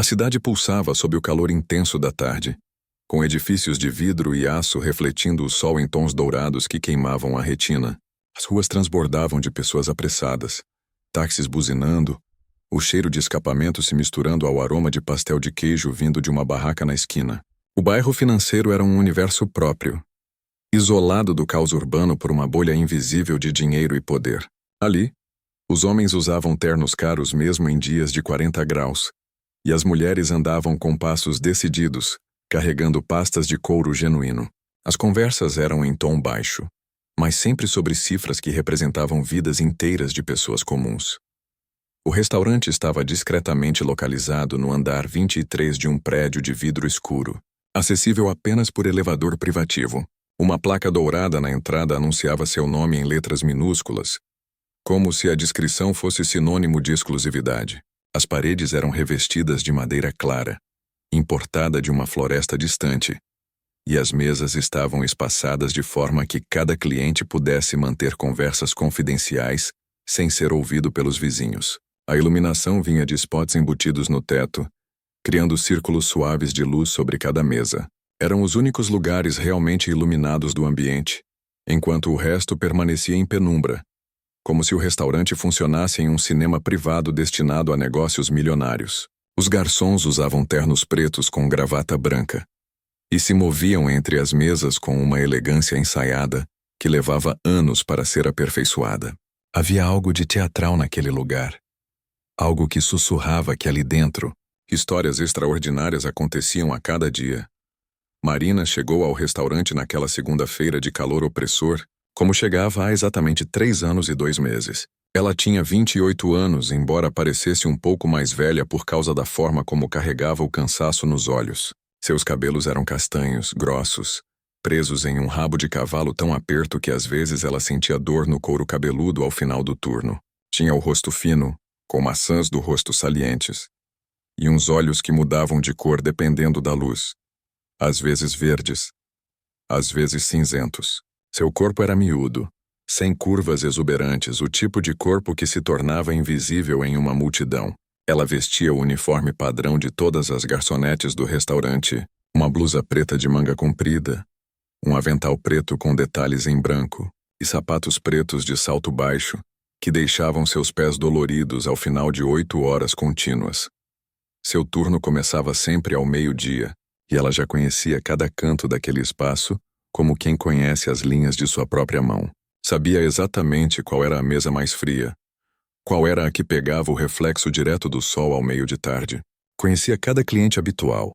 A cidade pulsava sob o calor intenso da tarde, com edifícios de vidro e aço refletindo o sol em tons dourados que queimavam a retina. As ruas transbordavam de pessoas apressadas, táxis buzinando, o cheiro de escapamento se misturando ao aroma de pastel de queijo vindo de uma barraca na esquina. O bairro financeiro era um universo próprio, isolado do caos urbano por uma bolha invisível de dinheiro e poder. Ali, os homens usavam ternos caros mesmo em dias de 40 graus, e as mulheres andavam com passos decididos, carregando pastas de couro genuíno. As conversas eram em tom baixo, mas sempre sobre cifras que representavam vidas inteiras de pessoas comuns. O restaurante estava discretamente localizado no andar 23 de um prédio de vidro escuro, acessível apenas por elevador privativo. Uma placa dourada na entrada anunciava seu nome em letras minúsculas, como se a descrição fosse sinônimo de exclusividade. As paredes eram revestidas de madeira clara, importada de uma floresta distante, e as mesas estavam espaçadas de forma que cada cliente pudesse manter conversas confidenciais sem ser ouvido pelos vizinhos. A iluminação vinha de spots embutidos no teto, criando círculos suaves de luz sobre cada mesa. Eram os únicos lugares realmente iluminados do ambiente, enquanto o resto permanecia em penumbra, como se o restaurante funcionasse em um cinema privado destinado a negócios milionários. Os garçons usavam ternos pretos com gravata branca e se moviam entre as mesas com uma elegância ensaiada que levava anos para ser aperfeiçoada. Havia algo de teatral naquele lugar, algo que sussurrava que ali dentro, histórias extraordinárias aconteciam a cada dia. Marina chegou ao restaurante naquela segunda-feira de calor opressor, como chegava há exatamente 3 anos e 2 meses. Ela tinha 28 anos, embora parecesse um pouco mais velha por causa da forma como carregava o cansaço nos olhos. Seus cabelos eram castanhos, grossos, presos em um rabo de cavalo tão aperto que às vezes ela sentia dor no couro cabeludo ao final do turno. Tinha o rosto fino, com maçãs do rosto salientes, e uns olhos que mudavam de cor dependendo da luz. Às vezes verdes, às vezes cinzentos. Seu corpo era miúdo, sem curvas exuberantes, o tipo de corpo que se tornava invisível em uma multidão. Ela vestia o uniforme padrão de todas as garçonetes do restaurante, uma blusa preta de manga comprida, um avental preto com detalhes em branco e sapatos pretos de salto baixo, que deixavam seus pés doloridos ao final de 8 horas contínuas. Seu turno começava sempre ao meio-dia, e ela já conhecia cada canto daquele espaço como quem conhece as linhas de sua própria mão. Sabia exatamente qual era a mesa mais fria, qual era a que pegava o reflexo direto do sol ao meio de tarde. Conhecia cada cliente habitual,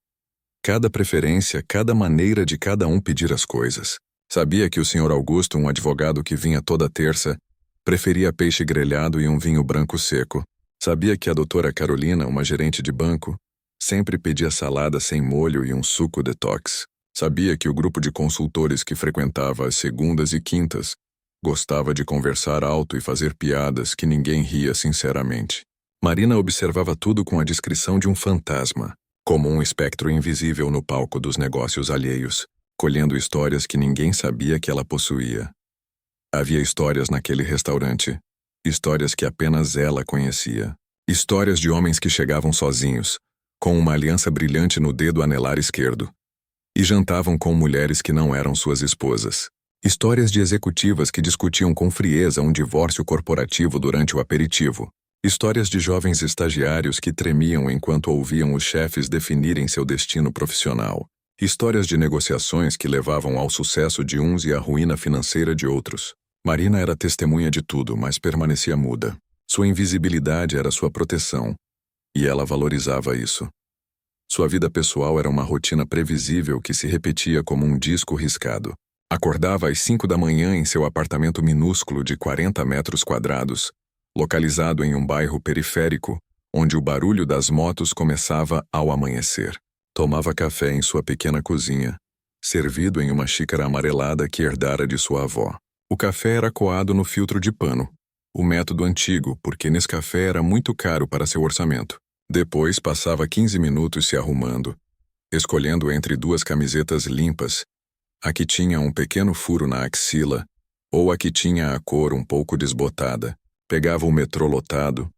cada preferência, cada maneira de cada um pedir as coisas. Sabia que o Sr. Augusto, um advogado que vinha toda terça, preferia peixe grelhado e um vinho branco seco. Sabia que a doutora Carolina, uma gerente de banco, sempre pedia salada sem molho e um suco detox. Sabia que o grupo de consultores que frequentava às segundas e quintas gostava de conversar alto e fazer piadas que ninguém ria sinceramente. Marina observava tudo com a discrição de um fantasma, como um espectro invisível no palco dos negócios alheios, colhendo histórias que ninguém sabia que ela possuía. Havia histórias naquele restaurante, histórias que apenas ela conhecia. Histórias de homens que chegavam sozinhos, com uma aliança brilhante no dedo anelar esquerdo, e jantavam com mulheres que não eram suas esposas. Histórias de executivas que discutiam com frieza um divórcio corporativo durante o aperitivo. Histórias de jovens estagiários que tremiam enquanto ouviam os chefes definirem seu destino profissional. Histórias de negociações que levavam ao sucesso de uns e à ruína financeira de outros. Marina era testemunha de tudo, mas permanecia muda. Sua invisibilidade era sua proteção, e ela valorizava isso. Sua vida pessoal era uma rotina previsível que se repetia como um disco riscado. Acordava às 5 da manhã em seu apartamento minúsculo de 40 metros quadrados, localizado em um bairro periférico, onde o barulho das motos começava ao amanhecer. Tomava café em sua pequena cozinha, servido em uma xícara amarelada que herdara de sua avó. O café era coado no filtro de pano, o método antigo, porque Nescafé era muito caro para seu orçamento. Depois passava 15 minutos se arrumando, escolhendo entre 2 camisetas limpas, a que tinha um pequeno furo na axila, ou a que tinha a cor um pouco desbotada. Pegava o metrô lotado,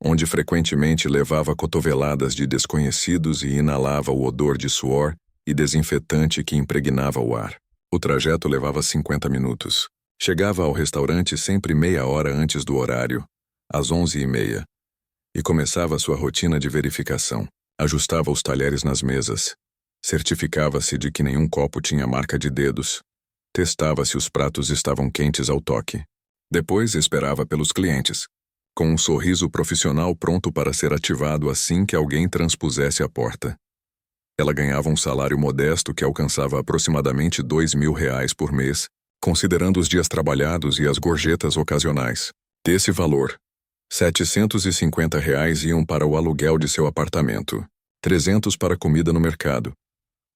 onde frequentemente levava cotoveladas de desconhecidos e inalava o odor de suor e desinfetante que impregnava o ar. O trajeto levava 50 minutos. Chegava ao restaurante sempre meia hora antes do horário, às 11h30, e começava sua rotina de verificação. Ajustava os talheres nas mesas. Certificava-se de que nenhum copo tinha marca de dedos. Testava se os pratos estavam quentes ao toque. Depois esperava pelos clientes, com um sorriso profissional pronto para ser ativado assim que alguém transpusesse a porta. Ela ganhava um salário modesto que alcançava aproximadamente R$ 2.000 por mês, considerando os dias trabalhados e as gorjetas ocasionais. Desse valor, R$ 750 iam para o aluguel de seu apartamento, 300 para comida no mercado,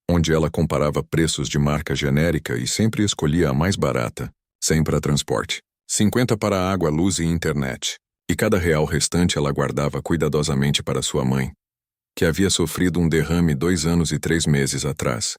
onde ela comparava preços de marca genérica e sempre escolhia a mais barata, 100 para transporte, 50 para água, luz e internet, e cada real restante ela guardava cuidadosamente para sua mãe, que havia sofrido um derrame 2 anos e 3 meses atrás,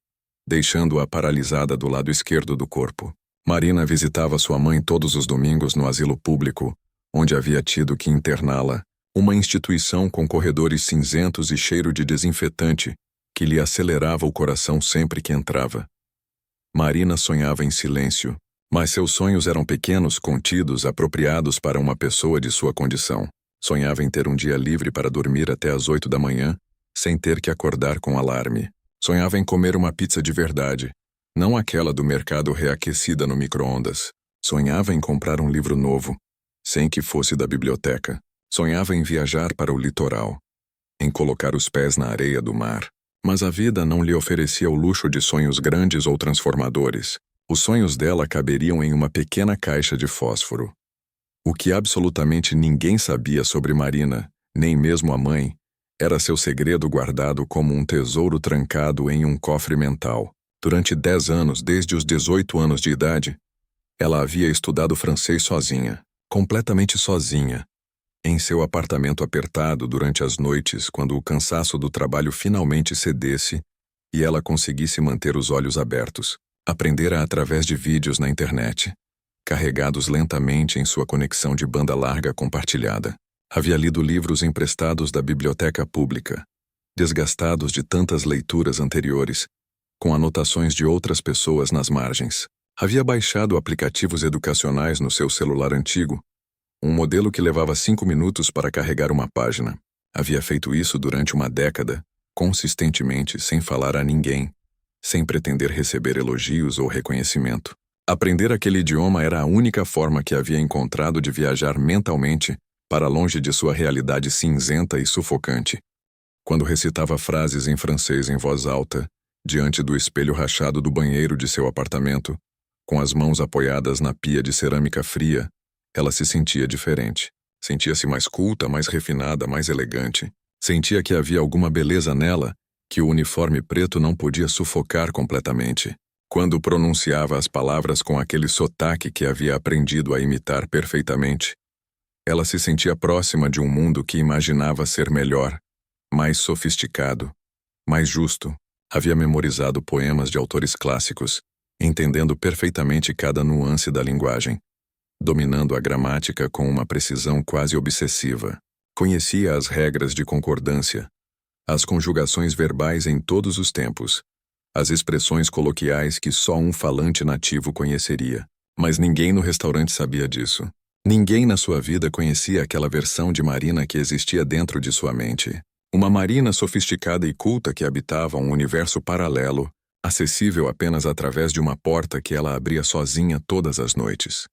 deixando-a paralisada do lado esquerdo do corpo. Marina visitava sua mãe todos os domingos no asilo público, onde havia tido que interná-la, uma instituição com corredores cinzentos e cheiro de desinfetante que lhe acelerava o coração sempre que entrava. Marina sonhava em silêncio, mas seus sonhos eram pequenos, contidos, apropriados para uma pessoa de sua condição. Sonhava em ter um dia livre para dormir até às 8 da manhã, sem ter que acordar com alarme. Sonhava em comer uma pizza de verdade, não aquela do mercado reaquecida no micro-ondas. Sonhava em comprar um livro novo, sem que fosse da biblioteca. Sonhava em viajar para o litoral, em colocar os pés na areia do mar. Mas a vida não lhe oferecia o luxo de sonhos grandes ou transformadores. Os sonhos dela caberiam em uma pequena caixa de fósforo. O que absolutamente ninguém sabia sobre Marina, nem mesmo a mãe, era seu segredo guardado como um tesouro trancado em um cofre mental. Durante 10 anos, desde os 18 anos de idade, ela havia estudado francês sozinha, completamente sozinha, em seu apartamento apertado durante as noites, quando o cansaço do trabalho finalmente cedesse e ela conseguisse manter os olhos abertos. Aprendera através de vídeos na internet, carregados lentamente em sua conexão de banda larga compartilhada. Havia lido livros emprestados da biblioteca pública, desgastados de tantas leituras anteriores, com anotações de outras pessoas nas margens. Havia baixado aplicativos educacionais no seu celular antigo, um modelo que levava 5 minutos para carregar uma página. Havia feito isso durante uma década, consistentemente, sem falar a ninguém, sem pretender receber elogios ou reconhecimento. Aprender aquele idioma era a única forma que havia encontrado de viajar mentalmente para longe de sua realidade cinzenta e sufocante. Quando recitava frases em francês em voz alta, diante do espelho rachado do banheiro de seu apartamento, com as mãos apoiadas na pia de cerâmica fria, ela se sentia diferente. Sentia-se mais culta, mais refinada, mais elegante. Sentia que havia alguma beleza nela que o uniforme preto não podia sufocar completamente. Quando pronunciava as palavras com aquele sotaque que havia aprendido a imitar perfeitamente, ela se sentia próxima de um mundo que imaginava ser melhor, mais sofisticado, mais justo. Havia memorizado poemas de autores clássicos, entendendo perfeitamente cada nuance da linguagem, dominando a gramática com uma precisão quase obsessiva. Conhecia as regras de concordância, as conjugações verbais em todos os tempos, as expressões coloquiais que só um falante nativo conheceria. Mas ninguém no restaurante sabia disso. Ninguém na sua vida conhecia aquela versão de Marina que existia dentro de sua mente. Uma Marina sofisticada e culta que habitava um universo paralelo, acessível apenas através de uma porta que ela abria sozinha todas as noites.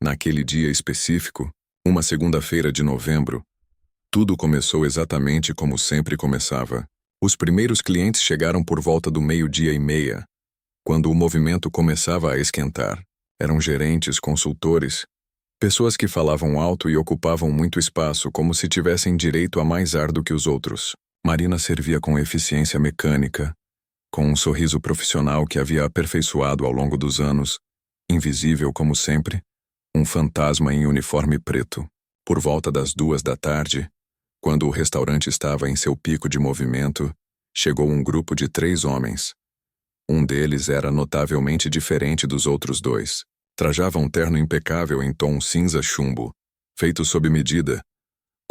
Naquele dia específico, uma segunda-feira de novembro, tudo começou exatamente como sempre começava. Os primeiros clientes chegaram por volta do 12:30, quando o movimento começava a esquentar. Eram gerentes, consultores, pessoas que falavam alto e ocupavam muito espaço como se tivessem direito a mais ar do que os outros. Marina servia com eficiência mecânica, com um sorriso profissional que havia aperfeiçoado ao longo dos anos, invisível como sempre, um fantasma em uniforme preto. Por volta das 14h, quando o restaurante estava em seu pico de movimento, chegou um grupo de 3 homens. Um deles era notavelmente diferente dos outros 2. Trajava um terno impecável em tom cinza chumbo, feito sob medida,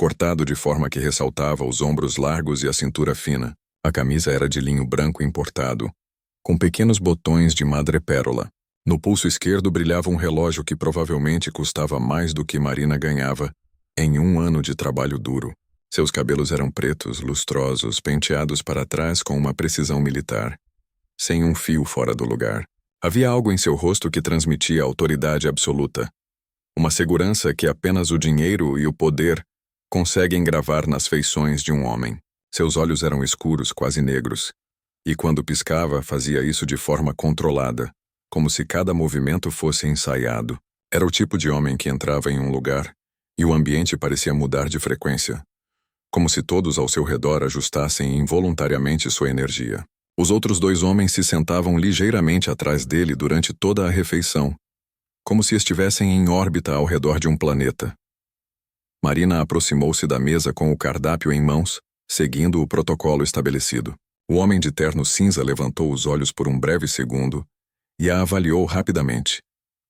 cortado de forma que ressaltava os ombros largos e a cintura fina. A camisa era de linho branco importado, com pequenos botões de madrepérola. No pulso esquerdo brilhava um relógio que provavelmente custava mais do que Marina ganhava em um ano de trabalho duro. Seus cabelos eram pretos, lustrosos, penteados para trás com uma precisão militar, sem um fio fora do lugar. Havia algo em seu rosto que transmitia autoridade absoluta. Uma segurança que apenas o dinheiro e o poder conseguem gravar nas feições de um homem. Seus olhos eram escuros, quase negros, e quando piscava, fazia isso de forma controlada, como se cada movimento fosse ensaiado. Era o tipo de homem que entrava em um lugar e o ambiente parecia mudar de frequência, como se todos ao seu redor ajustassem involuntariamente sua energia. Os outros dois homens se sentavam ligeiramente atrás dele durante toda a refeição, como se estivessem em órbita ao redor de um planeta. Marina aproximou-se da mesa com o cardápio em mãos, seguindo o protocolo estabelecido. O homem de terno cinza levantou os olhos por um breve segundo e a avaliou rapidamente,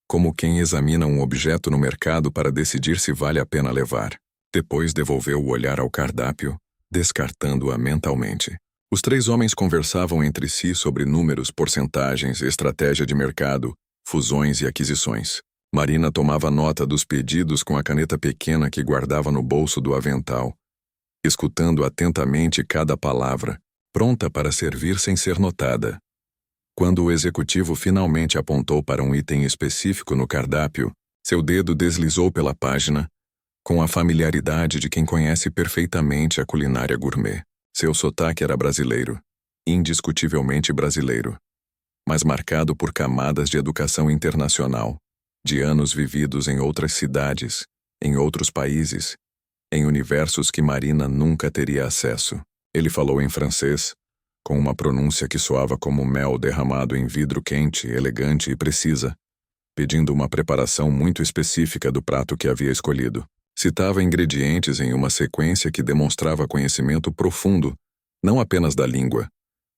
como quem examina um objeto no mercado para decidir se vale a pena levar. Depois devolveu o olhar ao cardápio, descartando-a mentalmente. Os três homens conversavam entre si sobre números, porcentagens, estratégia de mercado, fusões e aquisições. Marina tomava nota dos pedidos com a caneta pequena que guardava no bolso do avental, escutando atentamente cada palavra, pronta para servir sem ser notada. Quando o executivo finalmente apontou para um item específico no cardápio, seu dedo deslizou pela página, com a familiaridade de quem conhece perfeitamente a culinária gourmet. Seu sotaque era brasileiro, indiscutivelmente brasileiro, mas marcado por camadas de educação internacional, de anos vividos em outras cidades, em outros países, em universos que Marina nunca teria acesso. Ele falou em francês, com uma pronúncia que soava como mel derramado em vidro quente, elegante e precisa, pedindo uma preparação muito específica do prato que havia escolhido. Citava ingredientes em uma sequência que demonstrava conhecimento profundo, não apenas da língua,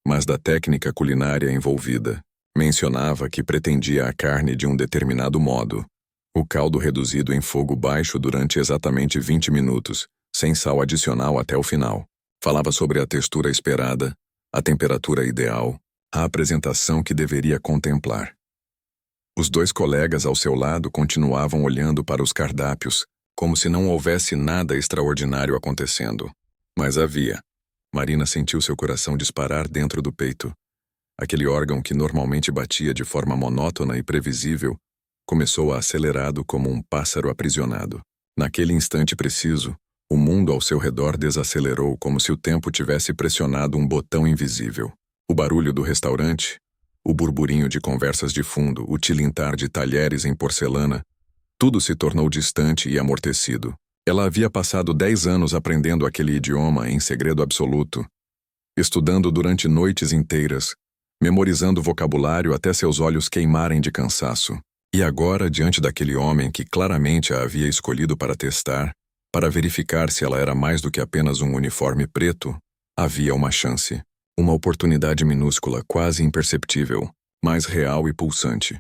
mas da técnica culinária envolvida. Mencionava que pretendia a carne de um determinado modo, o caldo reduzido em fogo baixo durante exatamente 20 minutos, sem sal adicional até o final. Falava sobre a textura esperada, a temperatura ideal, a apresentação que deveria contemplar. Os dois colegas ao seu lado continuavam olhando para os cardápios, como se não houvesse nada extraordinário acontecendo. Mas havia. Marina sentiu seu coração disparar dentro do peito. Aquele órgão que normalmente batia de forma monótona e previsível, começou a acelerado como um pássaro aprisionado. Naquele instante preciso, o mundo ao seu redor desacelerou como se o tempo tivesse pressionado um botão invisível. O barulho do restaurante, o burburinho de conversas de fundo, o tilintar de talheres em porcelana, tudo se tornou distante e amortecido. Ela havia passado 10 anos aprendendo aquele idioma em segredo absoluto, estudando durante noites inteiras, memorizando vocabulário até seus olhos queimarem de cansaço. E agora, diante daquele homem que claramente a havia escolhido para testar, para verificar se ela era mais do que apenas um uniforme preto, havia uma chance. Uma oportunidade minúscula, quase imperceptível, mas real e pulsante.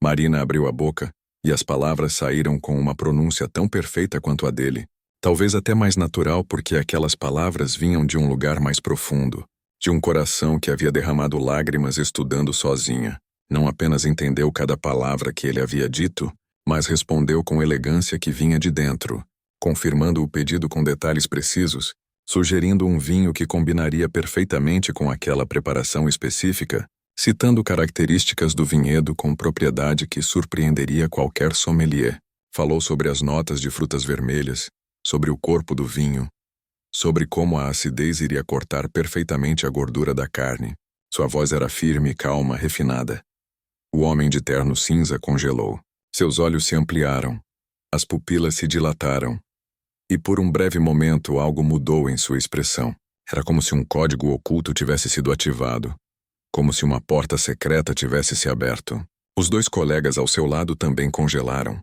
Marina abriu a boca, e as palavras saíram com uma pronúncia tão perfeita quanto a dele, talvez até mais natural porque aquelas palavras vinham de um lugar mais profundo, de um coração que havia derramado lágrimas estudando sozinha. Não apenas entendeu cada palavra que ele havia dito, mas respondeu com elegância que vinha de dentro, confirmando o pedido com detalhes precisos, sugerindo um vinho que combinaria perfeitamente com aquela preparação específica, citando características do vinhedo com propriedade que surpreenderia qualquer sommelier. Falou sobre as notas de frutas vermelhas, sobre o corpo do vinho, sobre como a acidez iria cortar perfeitamente a gordura da carne. Sua voz era firme, calma, refinada. O homem de terno cinza congelou. Seus olhos se ampliaram. As pupilas se dilataram. E por um breve momento algo mudou em sua expressão. Era como se um código oculto tivesse sido ativado. Como se uma porta secreta tivesse se aberto. Os dois colegas ao seu lado também congelaram,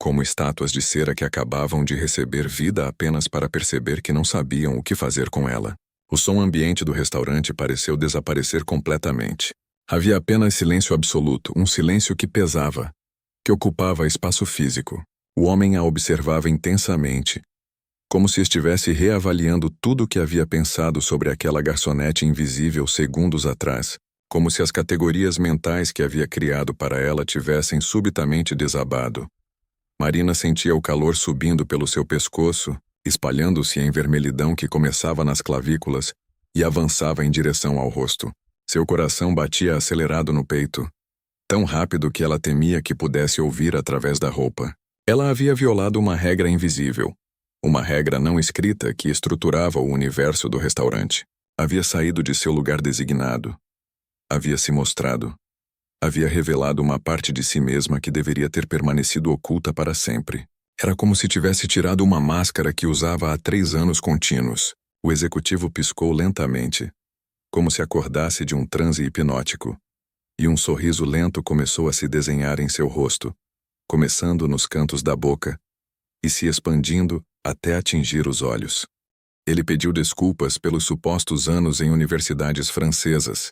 como estátuas de cera que acabavam de receber vida apenas para perceber que não sabiam o que fazer com ela. O som ambiente do restaurante pareceu desaparecer completamente. Havia apenas silêncio absoluto, um silêncio que pesava, que ocupava espaço físico. O homem a observava intensamente, como se estivesse reavaliando tudo o que havia pensado sobre aquela garçonete invisível segundos atrás, como se as categorias mentais que havia criado para ela tivessem subitamente desabado. Marina sentia o calor subindo pelo seu pescoço, espalhando-se em vermelhidão que começava nas clavículas e avançava em direção ao rosto. Seu coração batia acelerado no peito, tão rápido que ela temia que pudesse ouvir através da roupa. Ela havia violado uma regra invisível, uma regra não escrita que estruturava o universo do restaurante. Havia saído de seu lugar designado. Havia se mostrado. Havia revelado uma parte de si mesma que deveria ter permanecido oculta para sempre. Era como se tivesse tirado uma máscara que usava há 3 anos contínuos. O executivo piscou lentamente, como se acordasse de um transe hipnótico, e um sorriso lento começou a se desenhar em seu rosto, começando nos cantos da boca e se expandindo até atingir os olhos. Ele pediu desculpas pelos supostos anos em universidades francesas,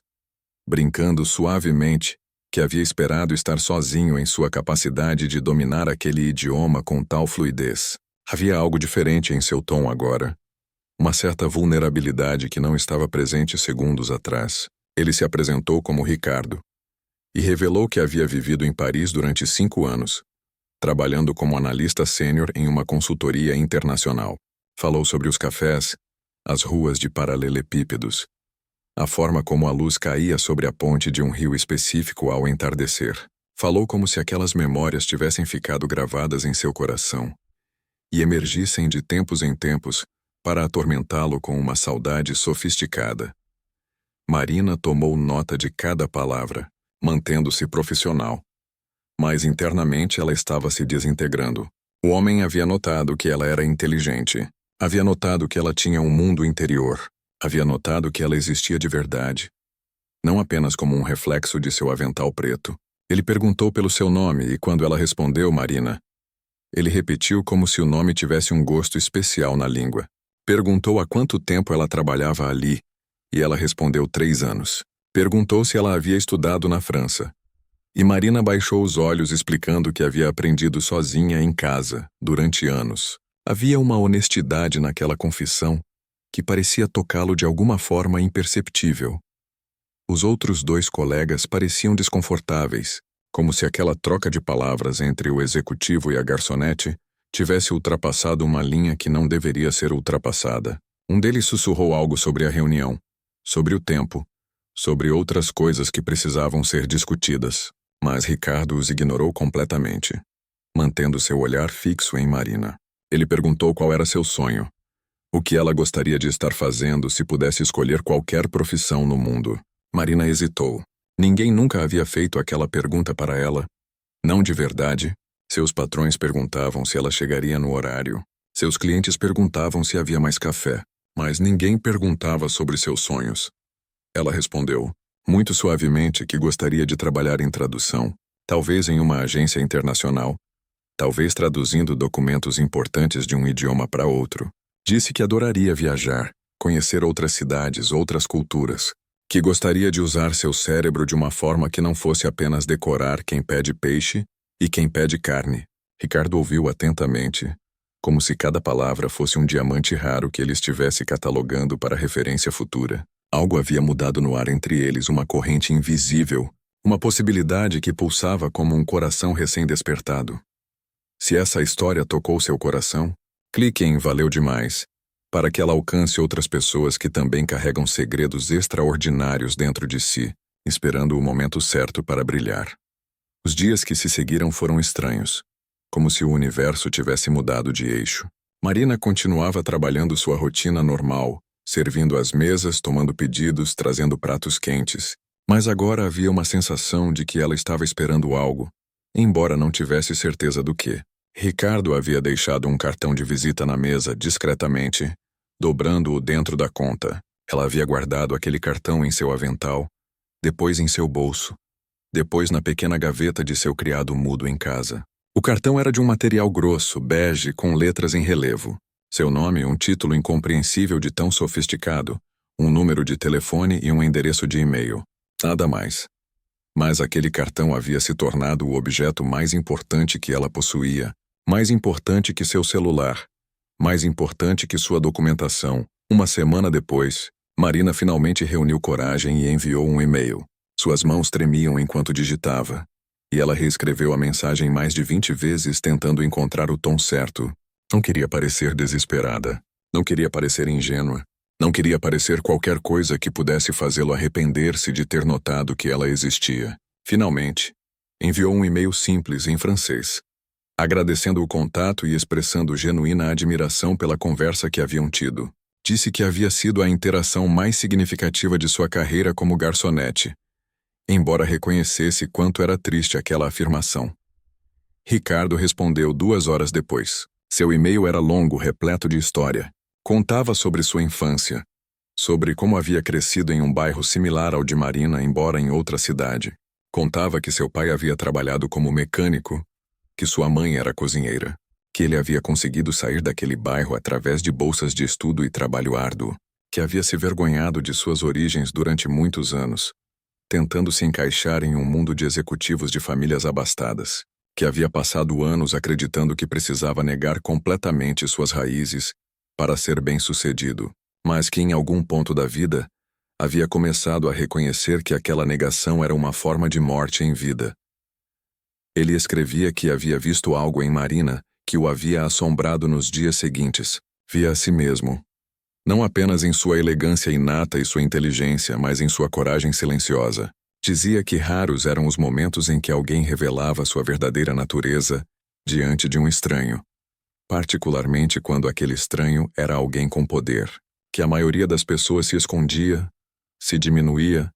brincando suavemente que havia esperado estar sozinho em sua capacidade de dominar aquele idioma com tal fluidez. Havia algo diferente em seu tom agora, uma certa vulnerabilidade que não estava presente segundos atrás. Ele se apresentou como Ricardo e revelou que havia vivido em Paris durante 5 anos, trabalhando como analista sênior em uma consultoria internacional. Falou sobre os cafés, as ruas de paralelepípedos, a forma como a luz caía sobre a ponte de um rio específico ao entardecer. Falou como se aquelas memórias tivessem ficado gravadas em seu coração e emergissem de tempos em tempos para atormentá-lo com uma saudade sofisticada. Marina tomou nota de cada palavra, mantendo-se profissional. Mas internamente ela estava se desintegrando. O homem havia notado que ela era inteligente. Havia notado que ela tinha um mundo interior. Havia notado que ela existia de verdade, não apenas como um reflexo de seu avental preto. Ele perguntou pelo seu nome e quando ela respondeu Marina, ele repetiu como se o nome tivesse um gosto especial na língua. Perguntou há quanto tempo ela trabalhava ali e ela respondeu 3 anos. Perguntou se ela havia estudado na França. E Marina baixou os olhos explicando que havia aprendido sozinha em casa, durante anos. Havia uma honestidade naquela confissão que parecia tocá-lo de alguma forma imperceptível. Os outros 2 colegas pareciam desconfortáveis, como se aquela troca de palavras entre o executivo e a garçonete tivesse ultrapassado uma linha que não deveria ser ultrapassada. Um deles sussurrou algo sobre a reunião, sobre o tempo, sobre outras coisas que precisavam ser discutidas, mas Ricardo os ignorou completamente, mantendo seu olhar fixo em Marina. Ele perguntou qual era seu sonho, o que ela gostaria de estar fazendo se pudesse escolher qualquer profissão no mundo. Marina hesitou. Ninguém nunca havia feito aquela pergunta para ela. Não de verdade. Seus patrões perguntavam se ela chegaria no horário. Seus clientes perguntavam se havia mais café. Mas ninguém perguntava sobre seus sonhos. Ela respondeu, muito suavemente, que gostaria de trabalhar em tradução, talvez em uma agência internacional, talvez traduzindo documentos importantes de um idioma para outro. Disse que adoraria viajar, conhecer outras cidades, outras culturas, que gostaria de usar seu cérebro de uma forma que não fosse apenas decorar quem pede peixe e quem pede carne. Ricardo ouviu atentamente, como se cada palavra fosse um diamante raro que ele estivesse catalogando para referência futura. Algo havia mudado no ar entre eles, uma corrente invisível, uma possibilidade que pulsava como um coração recém-despertado. Se essa história tocou seu coração, clique em Valeu Demais, para que ela alcance outras pessoas que também carregam segredos extraordinários dentro de si, esperando o momento certo para brilhar. Os dias que se seguiram foram estranhos, como se o universo tivesse mudado de eixo. Marina continuava trabalhando sua rotina normal, servindo às mesas, tomando pedidos, trazendo pratos quentes. Mas agora havia uma sensação de que ela estava esperando algo, embora não tivesse certeza do que. Ricardo havia deixado um cartão de visita na mesa discretamente, dobrando-o dentro da conta. Ela havia guardado aquele cartão em seu avental, depois em seu bolso, depois na pequena gaveta de seu criado mudo em casa. O cartão era de um material grosso, bege, com letras em relevo. Seu nome, um título incompreensível de tão sofisticado, um número de telefone e um endereço de e-mail. Nada mais. Mas aquele cartão havia se tornado o objeto mais importante que ela possuía, mais importante que seu celular, Mais importante que sua documentação, uma semana depois, Marina finalmente reuniu coragem e enviou um e-mail. Suas mãos tremiam enquanto digitava. E ela reescreveu a mensagem mais de 20 vezes tentando encontrar o tom certo. Não queria parecer desesperada. Não queria parecer ingênua. Não queria parecer qualquer coisa que pudesse fazê-lo arrepender-se de ter notado que ela existia. Finalmente, enviou um e-mail simples em francês, agradecendo o contato e expressando genuína admiração pela conversa que haviam tido. Disse que havia sido a interação mais significativa de sua carreira como garçonete, embora reconhecesse quanto era triste aquela afirmação. Ricardo respondeu 2 horas depois. Seu e-mail era longo, repleto de história. Contava sobre sua infância, sobre como havia crescido em um bairro similar ao de Marina, embora em outra cidade. Contava que seu pai havia trabalhado como mecânico, que sua mãe era cozinheira, que ele havia conseguido sair daquele bairro através de bolsas de estudo e trabalho árduo, que havia se vergonhado de suas origens durante muitos anos, tentando se encaixar em um mundo de executivos de famílias abastadas, que havia passado anos acreditando que precisava negar completamente suas raízes para ser bem-sucedido, mas que em algum ponto da vida havia começado a reconhecer que aquela negação era uma forma de morte em vida. Ele escrevia que havia visto algo em Marina que o havia assombrado nos dias seguintes. Via a si mesmo, não apenas em sua elegância inata e sua inteligência, mas em sua coragem silenciosa. Dizia que raros eram os momentos em que alguém revelava sua verdadeira natureza diante de um estranho, particularmente quando aquele estranho era alguém com poder, que a maioria das pessoas se escondia, se diminuía,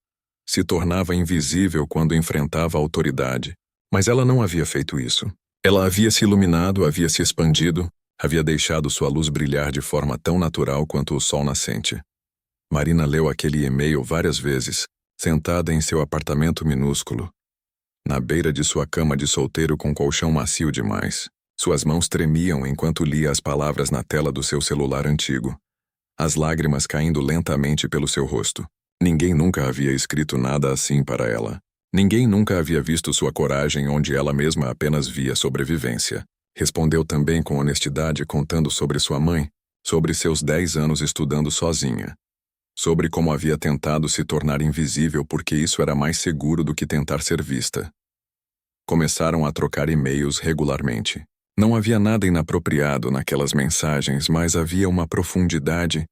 se tornava invisível quando enfrentava a autoridade. Mas ela não havia feito isso. Ela havia se iluminado, havia se expandido, havia deixado sua luz brilhar de forma tão natural quanto o sol nascente. Marina leu aquele e-mail várias vezes, sentada em seu apartamento minúsculo, na beira de sua cama de solteiro com colchão macio demais. Suas mãos tremiam enquanto lia as palavras na tela do seu celular antigo, as lágrimas caindo lentamente pelo seu rosto. Ninguém nunca havia escrito nada assim para ela. Ninguém nunca havia visto sua coragem onde ela mesma apenas via sobrevivência. Respondeu também com honestidade contando sobre sua mãe, sobre seus 10 anos estudando sozinha, sobre como havia tentado se tornar invisível porque isso era mais seguro do que tentar ser vista. Começaram a trocar e-mails regularmente. Não havia nada inapropriado naquelas mensagens, mas havia uma profundidade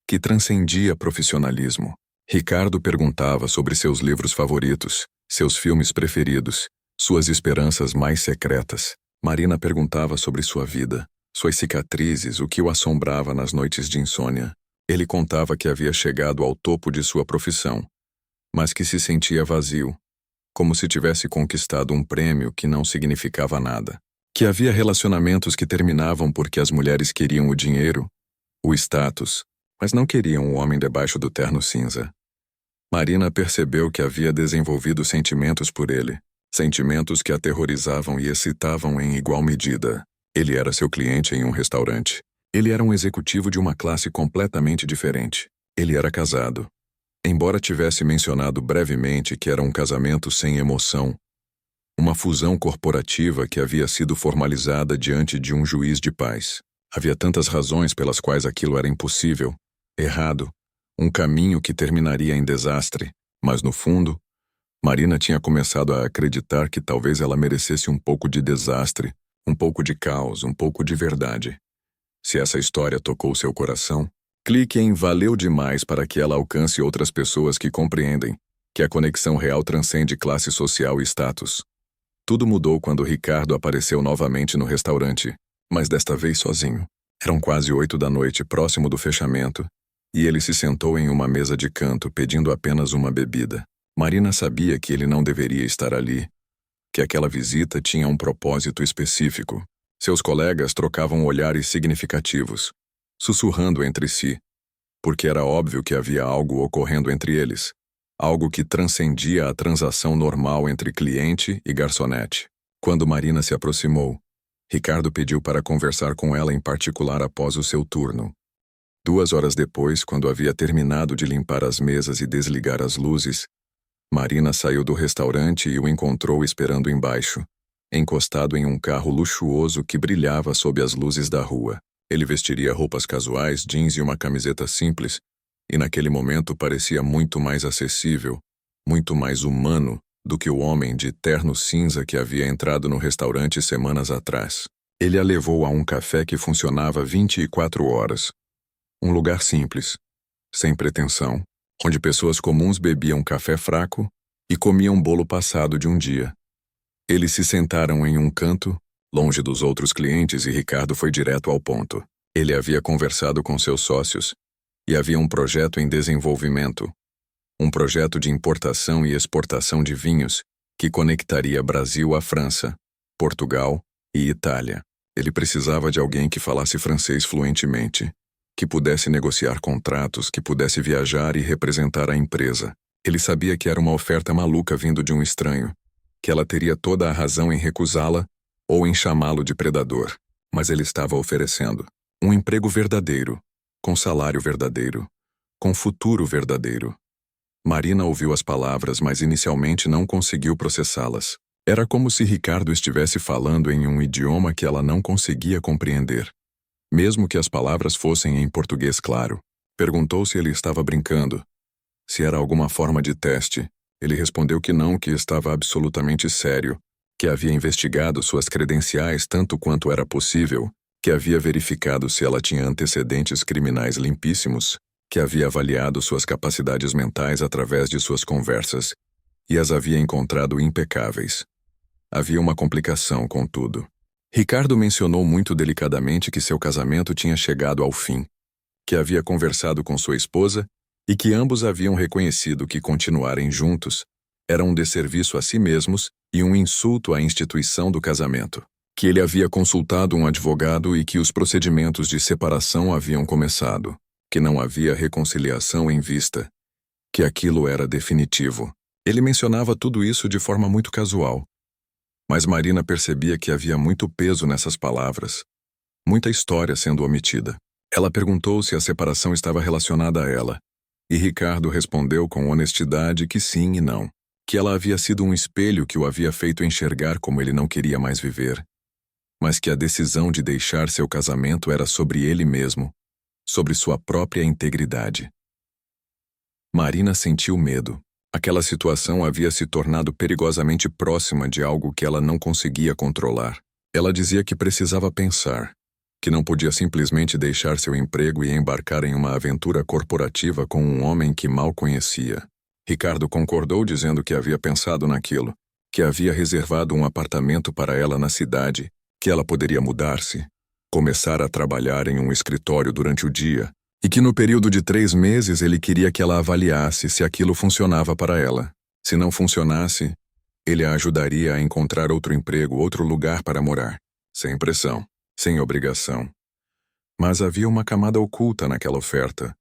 que transcendia profissionalismo. Ricardo perguntava sobre seus livros favoritos, seus filmes preferidos, suas esperanças mais secretas. Marina perguntava sobre sua vida, suas cicatrizes, o que o assombrava nas noites de insônia. Ele contava que havia chegado ao topo de sua profissão, mas que se sentia vazio, como se tivesse conquistado um prêmio que não significava nada. Que havia relacionamentos que terminavam porque as mulheres queriam o dinheiro, o status, mas não queriam o homem debaixo do terno cinza. Marina percebeu que havia desenvolvido sentimentos por ele, sentimentos que aterrorizavam e excitavam em igual medida. Ele era seu cliente em um restaurante. Ele era um executivo de uma classe completamente diferente. Ele era casado. Embora tivesse mencionado brevemente que era um casamento sem emoção, uma fusão corporativa que havia sido formalizada diante de um juiz de paz. Havia tantas razões pelas quais aquilo era impossível, errado, um caminho que terminaria em desastre, mas no fundo, Marina tinha começado a acreditar que talvez ela merecesse um pouco de desastre, um pouco de caos, um pouco de verdade. Se essa história tocou seu coração, clique em Valeu demais para que ela alcance outras pessoas que compreendem que a conexão real transcende classe social e status. Tudo mudou quando Ricardo apareceu novamente no restaurante, mas desta vez sozinho. Eram quase 8 da noite, próximo do fechamento, e ele se sentou em uma mesa de canto pedindo apenas uma bebida. Marina sabia que ele não deveria estar ali, que aquela visita tinha um propósito específico. Seus colegas trocavam olhares significativos, sussurrando entre si, porque era óbvio que havia algo ocorrendo entre eles, algo que transcendia a transação normal entre cliente e garçonete. Quando Marina se aproximou, Ricardo pediu para conversar com ela em particular após o seu turno. 2 horas depois, quando havia terminado de limpar as mesas e desligar as luzes, Marina saiu do restaurante e o encontrou esperando embaixo, encostado em um carro luxuoso que brilhava sob as luzes da rua. Ele vestiria roupas casuais, jeans e uma camiseta simples, e naquele momento parecia muito mais acessível, muito mais humano do que o homem de terno cinza que havia entrado no restaurante semanas atrás. Ele a levou a um café que funcionava 24 horas. Um lugar simples, sem pretensão, onde pessoas comuns bebiam café fraco e comiam bolo passado de um dia. Eles se sentaram em um canto, longe dos outros clientes, e Ricardo foi direto ao ponto. Ele havia conversado com seus sócios e havia um projeto em desenvolvimento, um projeto de importação e exportação de vinhos que conectaria Brasil à França, Portugal e Itália. Ele precisava de alguém que falasse francês fluentemente, que pudesse negociar contratos, que pudesse viajar e representar a empresa. Ele sabia que era uma oferta maluca vindo de um estranho, que ela teria toda a razão em recusá-la ou em chamá-lo de predador, mas ele estava oferecendo um emprego verdadeiro, com salário verdadeiro, com futuro verdadeiro. Marina ouviu as palavras, mas inicialmente não conseguiu processá-las. Era como se Ricardo estivesse falando em um idioma que ela não conseguia compreender, mesmo que as palavras fossem em português claro. Perguntou se ele estava brincando, se era alguma forma de teste. Ele respondeu que não, que estava absolutamente sério, que havia investigado suas credenciais tanto quanto era possível, que havia verificado se ela tinha antecedentes criminais limpíssimos, que havia avaliado suas capacidades mentais através de suas conversas e as havia encontrado impecáveis. Havia uma complicação, contudo. Ricardo mencionou muito delicadamente que seu casamento tinha chegado ao fim, que havia conversado com sua esposa e que ambos haviam reconhecido que continuarem juntos era um desserviço a si mesmos e um insulto à instituição do casamento, que ele havia consultado um advogado e que os procedimentos de separação haviam começado, que não havia reconciliação em vista, que aquilo era definitivo. Ele mencionava tudo isso de forma muito casual, mas Marina percebia que havia muito peso nessas palavras, muita história sendo omitida. Ela perguntou se a separação estava relacionada a ela, e Ricardo respondeu com honestidade que sim e não, que ela havia sido um espelho que o havia feito enxergar como ele não queria mais viver, mas que a decisão de deixar seu casamento era sobre ele mesmo, sobre sua própria integridade. Marina sentiu medo. Aquela situação havia se tornado perigosamente próxima de algo que ela não conseguia controlar. Ela dizia que precisava pensar, que não podia simplesmente deixar seu emprego e embarcar em uma aventura corporativa com um homem que mal conhecia. Ricardo concordou, dizendo que havia pensado naquilo, que havia reservado um apartamento para ela na cidade, que ela poderia mudar-se, começar a trabalhar em um escritório durante o dia, e que no período de 3 meses ele queria que ela avaliasse se aquilo funcionava para ela. Se não funcionasse, ele a ajudaria a encontrar outro emprego, outro lugar para morar, sem pressão, sem obrigação. Mas havia uma camada oculta naquela oferta,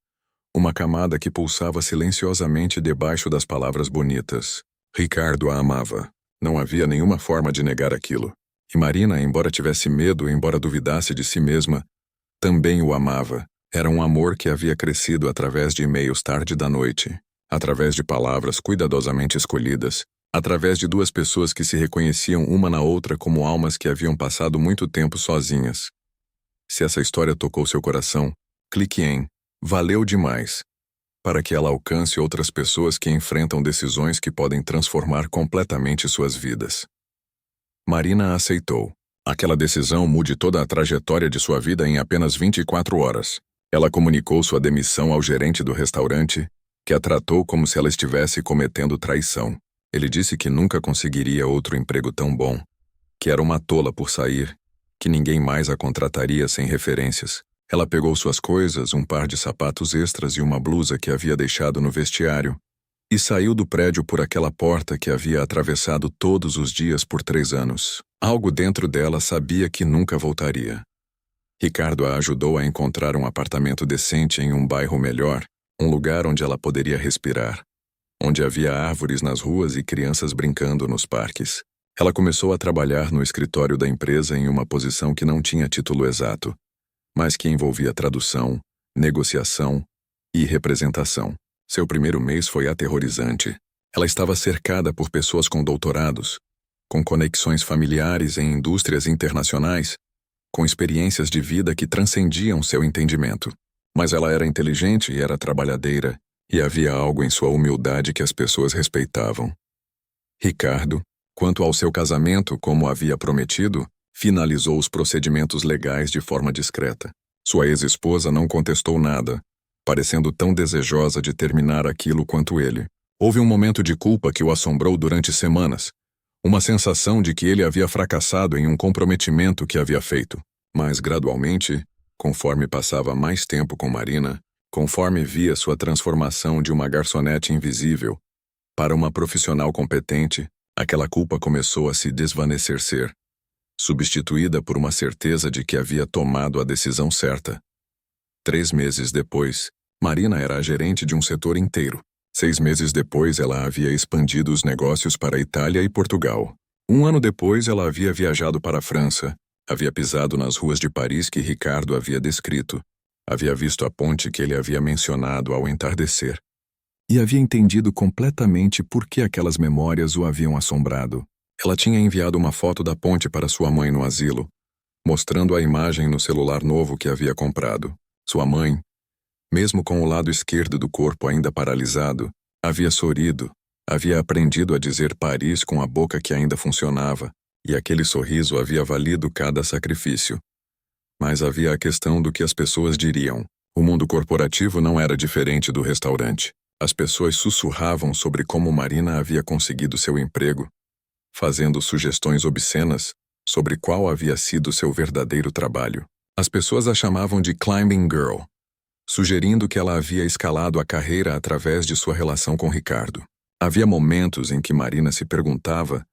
uma camada que pulsava silenciosamente debaixo das palavras bonitas. Ricardo a amava. Não havia nenhuma forma de negar aquilo. E Marina, embora tivesse medo, embora duvidasse de si mesma, também o amava. Era um amor que havia crescido através de e-mails tarde da noite, através de palavras cuidadosamente escolhidas, através de 2 pessoas que se reconheciam uma na outra como almas que haviam passado muito tempo sozinhas. Se essa história tocou seu coração, clique em "Valeu demais", para que ela alcance outras pessoas que enfrentam decisões que podem transformar completamente suas vidas. Marina aceitou. Aquela decisão mude toda a trajetória de sua vida em apenas 24 horas. Ela comunicou sua demissão ao gerente do restaurante, que a tratou como se ela estivesse cometendo traição. Ele disse que nunca conseguiria outro emprego tão bom, que era uma tola por sair, que ninguém mais a contrataria sem referências. Ela pegou suas coisas, um par de sapatos extras e uma blusa que havia deixado no vestiário, e saiu do prédio por aquela porta que havia atravessado todos os dias por 3 anos. Algo dentro dela sabia que nunca voltaria. Ricardo a ajudou a encontrar um apartamento decente em um bairro melhor, um lugar onde ela poderia respirar, onde havia árvores nas ruas e crianças brincando nos parques. Ela começou a trabalhar no escritório da empresa em uma posição que não tinha título exato, mas que envolvia tradução, negociação e representação. Seu primeiro mês foi aterrorizante. Ela estava cercada por pessoas com doutorados, com conexões familiares em indústrias internacionais, com experiências de vida que transcendiam seu entendimento. Mas ela era inteligente e era trabalhadeira, e havia algo em sua humildade que as pessoas respeitavam. Ricardo, quanto ao seu casamento, como havia prometido, finalizou os procedimentos legais de forma discreta. Sua ex-esposa não contestou nada, parecendo tão desejosa de terminar aquilo quanto ele. Houve um momento de culpa que o assombrou durante semanas, uma sensação de que ele havia fracassado em um comprometimento que havia feito. Mas, gradualmente, conforme passava mais tempo com Marina, conforme via sua transformação de uma garçonete invisível para uma profissional competente, aquela culpa começou a se desvanecer, substituída por uma certeza de que havia tomado a decisão certa. 3 meses depois, Marina era a gerente de um setor inteiro. 6 meses depois, ela havia expandido os negócios para a Itália e Portugal. 1 ano depois, ela havia viajado para a França, havia pisado nas ruas de Paris que Ricardo havia descrito, havia visto a ponte que ele havia mencionado ao entardecer, e havia entendido completamente por que aquelas memórias o haviam assombrado. Ela tinha enviado uma foto da ponte para sua mãe no asilo, mostrando a imagem no celular novo que havia comprado. Sua mãe, mesmo com o lado esquerdo do corpo ainda paralisado, havia sorrido, havia aprendido a dizer Paris com a boca que ainda funcionava, e aquele sorriso havia valido cada sacrifício. Mas havia a questão do que as pessoas diriam. O mundo corporativo não era diferente do restaurante. As pessoas sussurravam sobre como Marina havia conseguido seu emprego, fazendo sugestões obscenas sobre qual havia sido seu verdadeiro trabalho. As pessoas a chamavam de Climbing Girl, sugerindo que ela havia escalado a carreira através de sua relação com Ricardo. Havia momentos em que Marina se perguntava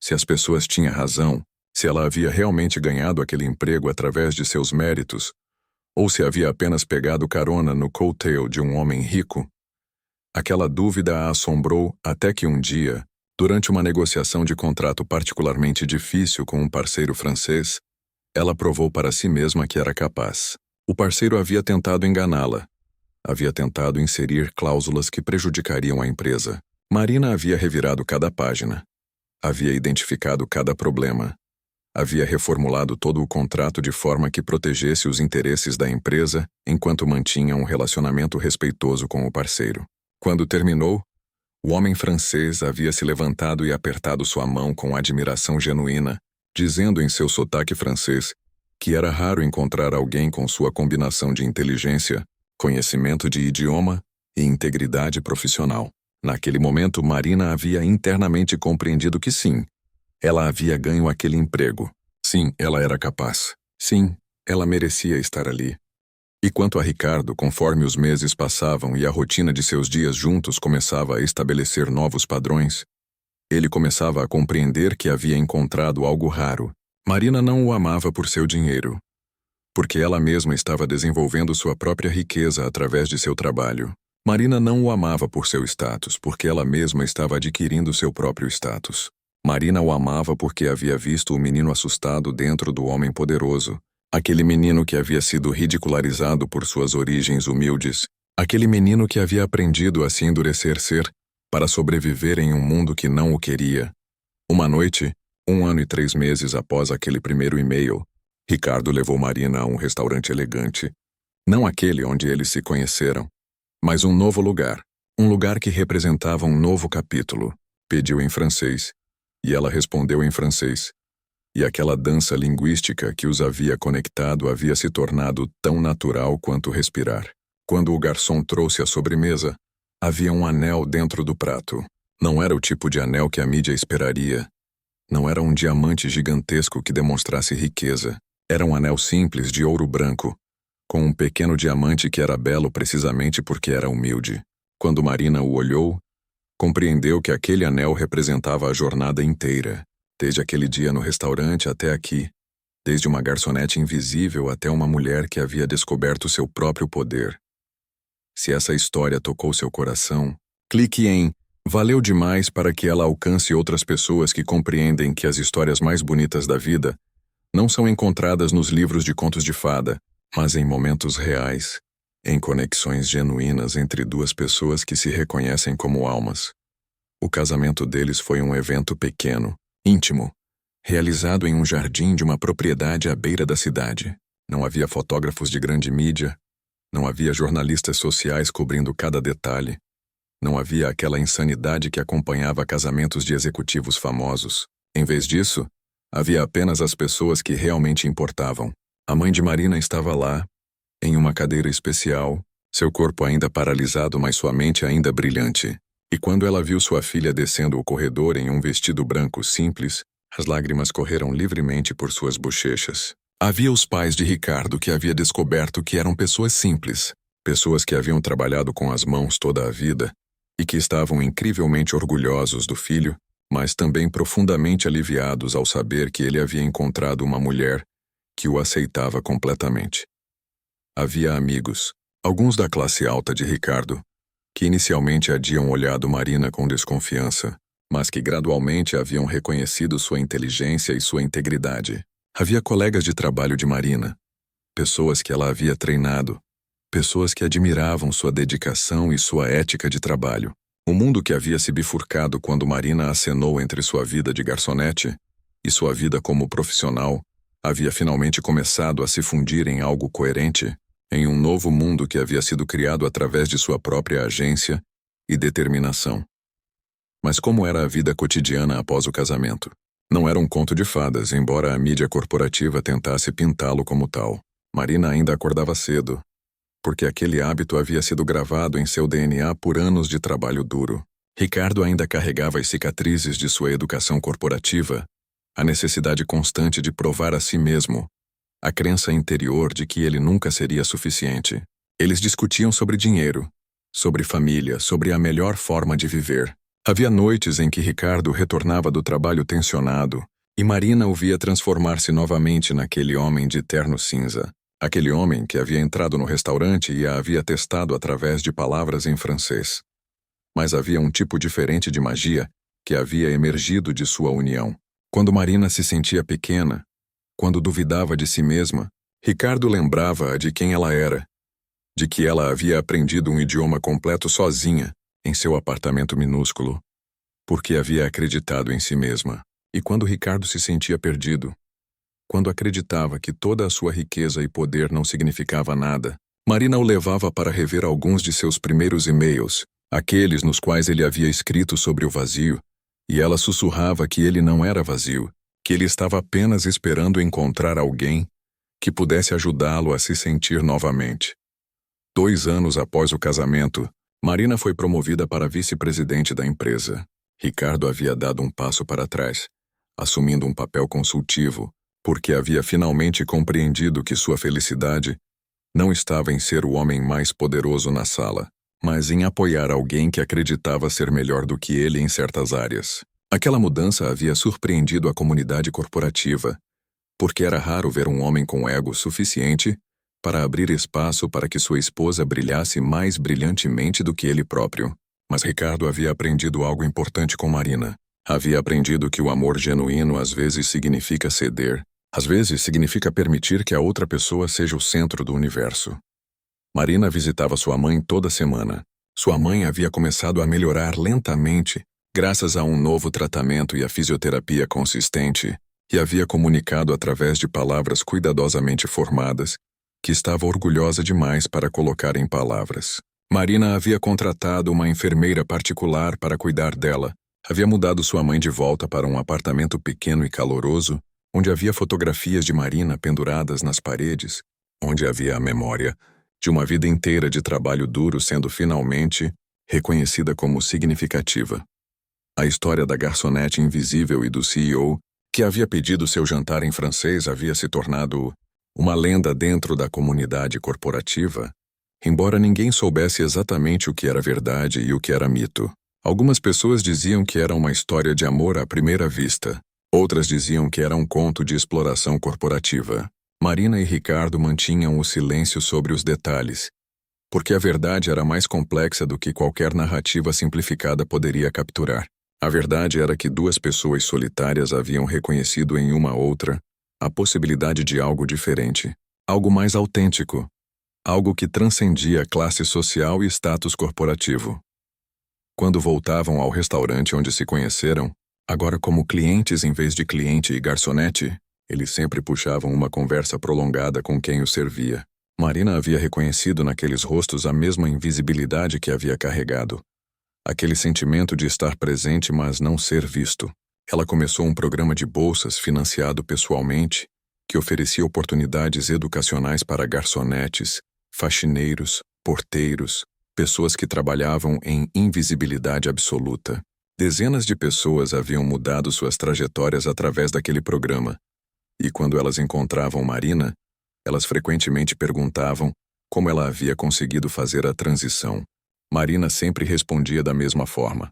se as pessoas tinham razão, se ela havia realmente ganhado aquele emprego através de seus méritos, ou se havia apenas pegado carona no coattail de um homem rico. Aquela dúvida a assombrou até que um dia, durante uma negociação de contrato particularmente difícil com um parceiro francês, ela provou para si mesma que era capaz. O parceiro havia tentado enganá-la. Havia tentado inserir cláusulas que prejudicariam a empresa. Marina havia revirado cada página. Havia identificado cada problema. Havia reformulado todo o contrato de forma que protegesse os interesses da empresa enquanto mantinha um relacionamento respeitoso com o parceiro. Quando terminou, o homem francês havia se levantado e apertado sua mão com admiração genuína, dizendo em seu sotaque francês que era raro encontrar alguém com sua combinação de inteligência, conhecimento de idioma e integridade profissional. Naquele momento, Marina havia internamente compreendido que sim, ela havia ganho aquele emprego. Sim, ela era capaz. Sim, ela merecia estar ali. E quanto a Ricardo, conforme os meses passavam e a rotina de seus dias juntos começava a estabelecer novos padrões, ele começava a compreender que havia encontrado algo raro. Marina não o amava por seu dinheiro, porque ela mesma estava desenvolvendo sua própria riqueza através de seu trabalho. Marina não o amava por seu status, porque ela mesma estava adquirindo seu próprio status. Marina o amava porque havia visto o menino assustado dentro do homem poderoso, aquele menino que havia sido ridicularizado por suas origens humildes, aquele menino que havia aprendido a se endurecer para sobreviver em um mundo que não o queria. Uma noite, 1 ano e 3 meses após aquele primeiro e-mail, Ricardo levou Marina a um restaurante elegante. Não aquele onde eles se conheceram, mas um novo lugar. Um lugar que representava um novo capítulo. Pediu em francês, e ela respondeu em francês. E aquela dança linguística que os havia conectado havia se tornado tão natural quanto respirar. Quando o garçom trouxe a sobremesa, havia um anel dentro do prato. Não era o tipo de anel que a mídia esperaria. Não era um diamante gigantesco que demonstrasse riqueza. Era um anel simples de ouro branco, com um pequeno diamante que era belo precisamente porque era humilde. Quando Marina o olhou, compreendeu que aquele anel representava a jornada inteira, desde aquele dia no restaurante até aqui, desde uma garçonete invisível até uma mulher que havia descoberto seu próprio poder. Se essa história tocou seu coração, clique em Valeu demais para que ela alcance outras pessoas que compreendem que as histórias mais bonitas da vida não são encontradas nos livros de contos de fada, mas em momentos reais, em conexões genuínas entre duas pessoas que se reconhecem como almas. O casamento deles foi um evento pequeno, íntimo, realizado em um jardim de uma propriedade à beira da cidade. Não havia fotógrafos de grande mídia, não havia jornalistas sociais cobrindo cada detalhe, não havia aquela insanidade que acompanhava casamentos de executivos famosos. Em vez disso, havia apenas as pessoas que realmente importavam. A mãe de Marina estava lá, em uma cadeira especial, seu corpo ainda paralisado, mas sua mente ainda brilhante. E quando ela viu sua filha descendo o corredor em um vestido branco simples, as lágrimas correram livremente por suas bochechas. Havia os pais de Ricardo, que havia descoberto que eram pessoas simples, pessoas que haviam trabalhado com as mãos toda a vida e que estavam incrivelmente orgulhosos do filho, mas também profundamente aliviados ao saber que ele havia encontrado uma mulher que o aceitava completamente. Havia amigos, alguns da classe alta de Ricardo, que inicialmente haviam olhado Marina com desconfiança, mas que gradualmente haviam reconhecido sua inteligência e sua integridade. Havia colegas de trabalho de Marina, pessoas que ela havia treinado, pessoas que admiravam sua dedicação e sua ética de trabalho. O mundo que havia se bifurcado quando Marina acenou entre sua vida de garçonete e sua vida como profissional havia finalmente começado a se fundir em algo coerente, em um novo mundo que havia sido criado através de sua própria agência e determinação. Mas como era a vida cotidiana após o casamento? Não era um conto de fadas, embora a mídia corporativa tentasse pintá-lo como tal. Marina ainda acordava cedo, porque aquele hábito havia sido gravado em seu DNA por anos de trabalho duro. Ricardo ainda carregava as cicatrizes de sua educação corporativa, a necessidade constante de provar a si mesmo, a crença interior de que ele nunca seria suficiente. Eles discutiam sobre dinheiro, sobre família, sobre a melhor forma de viver. Havia noites em que Ricardo retornava do trabalho tensionado e Marina o via transformar-se novamente naquele homem de terno cinza. Aquele homem que havia entrado no restaurante e a havia testado através de palavras em francês. Mas havia um tipo diferente de magia que havia emergido de sua união. Quando Marina se sentia pequena, quando duvidava de si mesma, Ricardo lembrava-a de quem ela era, de que ela havia aprendido um idioma completo sozinha, em seu apartamento minúsculo, porque havia acreditado em si mesma. E quando Ricardo se sentia perdido, quando acreditava que toda a sua riqueza e poder não significava nada, Marina o levava para rever alguns de seus primeiros e-mails, aqueles nos quais ele havia escrito sobre o vazio, e ela sussurrava que ele não era vazio, que ele estava apenas esperando encontrar alguém que pudesse ajudá-lo a se sentir novamente. 2 anos após o casamento, Marina foi promovida para vice-presidente da empresa. Ricardo havia dado um passo para trás, assumindo um papel consultivo, porque havia finalmente compreendido que sua felicidade não estava em ser o homem mais poderoso na sala, mas em apoiar alguém que acreditava ser melhor do que ele em certas áreas. Aquela mudança havia surpreendido a comunidade corporativa, porque era raro ver um homem com ego suficiente para abrir espaço para que sua esposa brilhasse mais brilhantemente do que ele próprio. Mas Ricardo havia aprendido algo importante com Marina. Havia aprendido que o amor genuíno às vezes significa ceder, às vezes significa permitir que a outra pessoa seja o centro do universo. Marina visitava sua mãe toda semana. Sua mãe havia começado a melhorar lentamente, graças a um novo tratamento e a fisioterapia consistente, e havia comunicado através de palavras cuidadosamente formadas, que estava orgulhosa demais para colocar em palavras. Marina havia contratado uma enfermeira particular para cuidar dela, havia mudado sua mãe de volta para um apartamento pequeno e caloroso, onde havia fotografias de Marina penduradas nas paredes, onde havia a memória de uma vida inteira de trabalho duro sendo finalmente reconhecida como significativa. A história da garçonete invisível e do CEO, que havia pedido seu jantar em francês, havia se tornado uma lenda dentro da comunidade corporativa, embora ninguém soubesse exatamente o que era verdade e o que era mito. Algumas pessoas diziam que era uma história de amor à primeira vista. Outras diziam que era um conto de exploração corporativa. Marina e Ricardo mantinham o silêncio sobre os detalhes, porque a verdade era mais complexa do que qualquer narrativa simplificada poderia capturar. A verdade era que 2 pessoas solitárias haviam reconhecido em uma outra a possibilidade de algo diferente, algo mais autêntico, algo que transcendia classe social e status corporativo. Quando voltavam ao restaurante onde se conheceram, Agora, como clientes em vez de cliente e garçonete, eles sempre puxavam uma conversa prolongada com quem o servia. Marina havia reconhecido naqueles rostos a mesma invisibilidade que havia carregado. Aquele sentimento de estar presente, mas não ser visto. Ela começou um programa de bolsas financiado pessoalmente, que oferecia oportunidades educacionais para garçonetes, faxineiros, porteiros, pessoas que trabalhavam em invisibilidade absoluta. Dezenas de pessoas haviam mudado suas trajetórias através daquele programa, e quando elas encontravam Marina, elas frequentemente perguntavam como ela havia conseguido fazer a transição. Marina sempre respondia da mesma forma.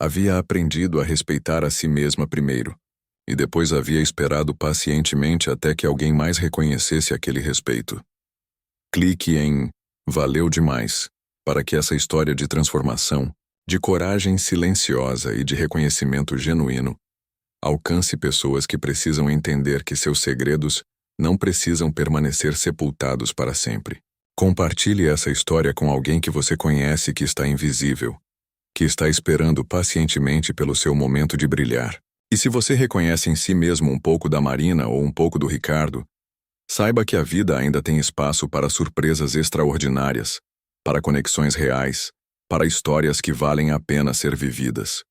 Havia aprendido a respeitar a si mesma primeiro, e depois havia esperado pacientemente até que alguém mais reconhecesse aquele respeito. Clique em "Valeu demais" para que essa história de transformação, de coragem silenciosa e de reconhecimento genuíno, alcance pessoas que precisam entender que seus segredos não precisam permanecer sepultados para sempre. Compartilhe essa história com alguém que você conhece que está invisível, que está esperando pacientemente pelo seu momento de brilhar. E se você reconhece em si mesmo um pouco da Marina ou um pouco do Ricardo, saiba que a vida ainda tem espaço para surpresas extraordinárias, para conexões reais, para histórias que valem a pena ser vividas.